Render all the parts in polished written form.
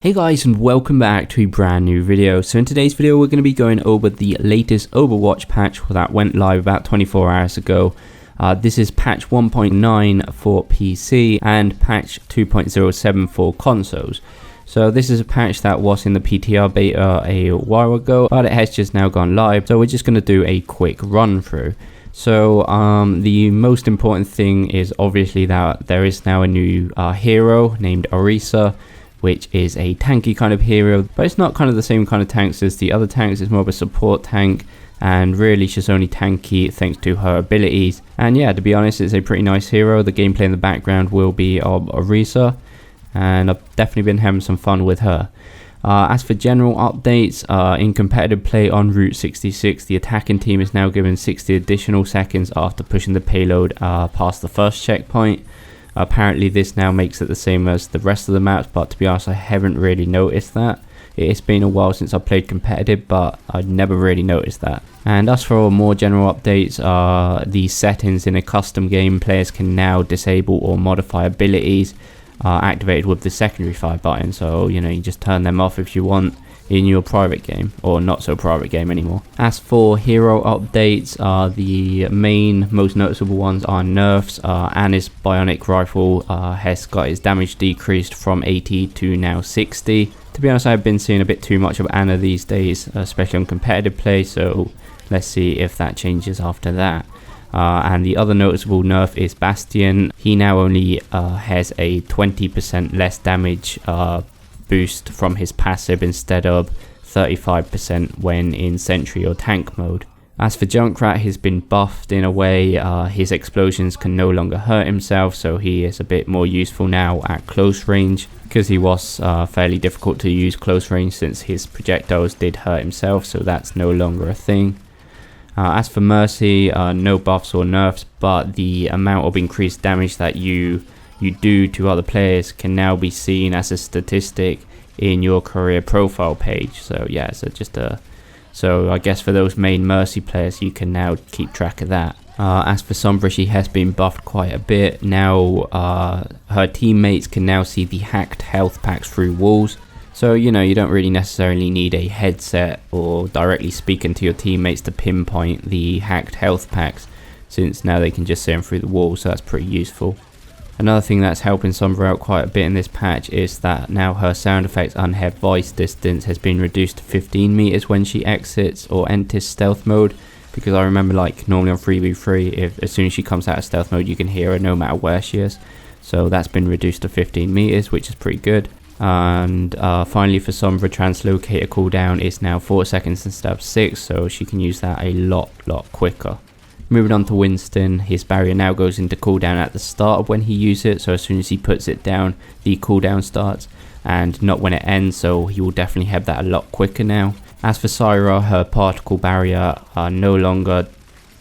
Hey guys, and welcome back to a brand new video. So in today's video we're going to be going over the latest Overwatch patch that went live about 24 hours ago. This is patch 1.9 for PC and patch 2.07 for consoles. So this is a patch that was in the PTR beta a while ago, but it has just now gone live. So we're just going to do a quick run through. So the most important thing is obviously that there is now a new hero named ORISA, which is a tanky kind of hero, but it's not kind of the same kind of tanks as the other tanks. It's more of a support tank, and really she's only tanky thanks to her abilities. And yeah, to be honest, it's a pretty nice hero. The gameplay in the background will be of ORISA, and I've definitely been having some fun with her. As for general updates, in competitive play on Route 66, the attacking team is now given 60 additional seconds after pushing the payload past the first checkpoint. Apparently this now makes it the same as the rest of the maps, but to be honest I haven't really noticed that. It's been a while since I played competitive, but I never really noticed that. And as for more general updates, the settings in a custom game, players can now disable or modify abilities activated with the secondary fire button. So you know, you just turn them off if you want in your private game, or not so private game anymore. As for hero updates, the main most noticeable ones are nerfs. Anna's bionic rifle has got its damage decreased from 80 to now 60. To be honest, I've been seeing a bit too much of Anna these days, especially on competitive play, so let's see if that changes after that. And the other noticeable nerf is Bastion. He now only has a 20% less damage boost from his passive instead of 35% when in sentry or tank mode. As for Junkrat, he's been buffed in a way. His explosions can no longer hurt himself, so he is a bit more useful now at close range, because he was fairly difficult to use close range since his projectiles did hurt himself, so that's no longer a thing. As for Mercy, no buffs or nerfs, but the amount of increased damage that you do to other players can now be seen as a statistic in your career profile page. So yeah, so I guess for those main Mercy players you can now keep track of that. As for Sombra, she has been buffed quite a bit. Now her teammates can now see the hacked health packs through walls. So you know, you don't really necessarily need a headset or directly speaking to your teammates to pinpoint the hacked health packs, since now they can just see them through the wall, so that's pretty useful. Another thing that's helping Sombra out quite a bit in this patch is that now her sound effects unheard voice distance has been reduced to 15 meters when she exits or enters stealth mode, because I remember like normally on 3v3, as soon as she comes out of stealth mode you can hear her no matter where she is. So that's been reduced to 15 meters, which is pretty good. And finally for Sombra, translocator cooldown is now 4 seconds instead of 6, so she can use that a lot quicker. Moving on to Winston, his barrier now goes into cooldown at the start of when he uses it, so as soon as he puts it down the cooldown starts, and not when it ends, so he will definitely have that a lot quicker now. As for Syra, her particle barrier no longer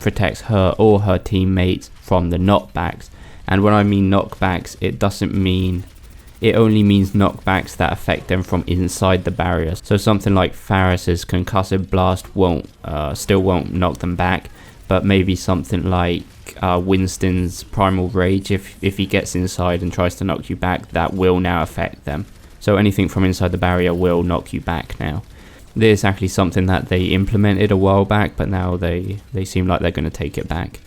protects her or her teammates from the knockbacks, and when I mean knockbacks, it only means knockbacks that affect them from inside the barrier. So something like Faris's concussive blast still won't knock them back, but maybe something like Winston's primal rage, if he gets inside and tries to knock you back, that will now affect them. So anything from inside the barrier will knock you back now. This is actually something that they implemented a while back, but now they seem like they're going to take it back.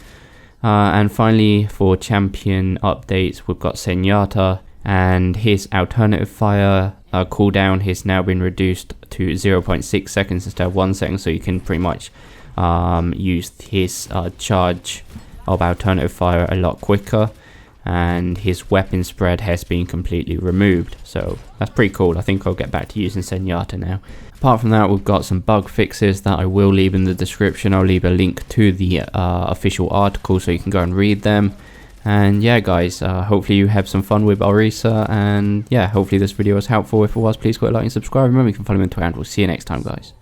And finally for champion updates, we've got Zenyatta, and his alternative fire cooldown has now been reduced to 0.6 seconds instead of 1 second, so you can pretty much use his charge of alternative fire a lot quicker, and his weapon spread has been completely removed, so that's pretty cool. I think I'll get back to using Zenyatta now. Apart from that, we've got some bug fixes that I will leave in the description. I'll leave a link to the official article so you can go and read them. And yeah guys, hopefully you have some fun with ORISA, and yeah, hopefully this video was helpful. If it was, please go like and subscribe. Remember, you can follow me on Twitter, and we'll see you next time guys.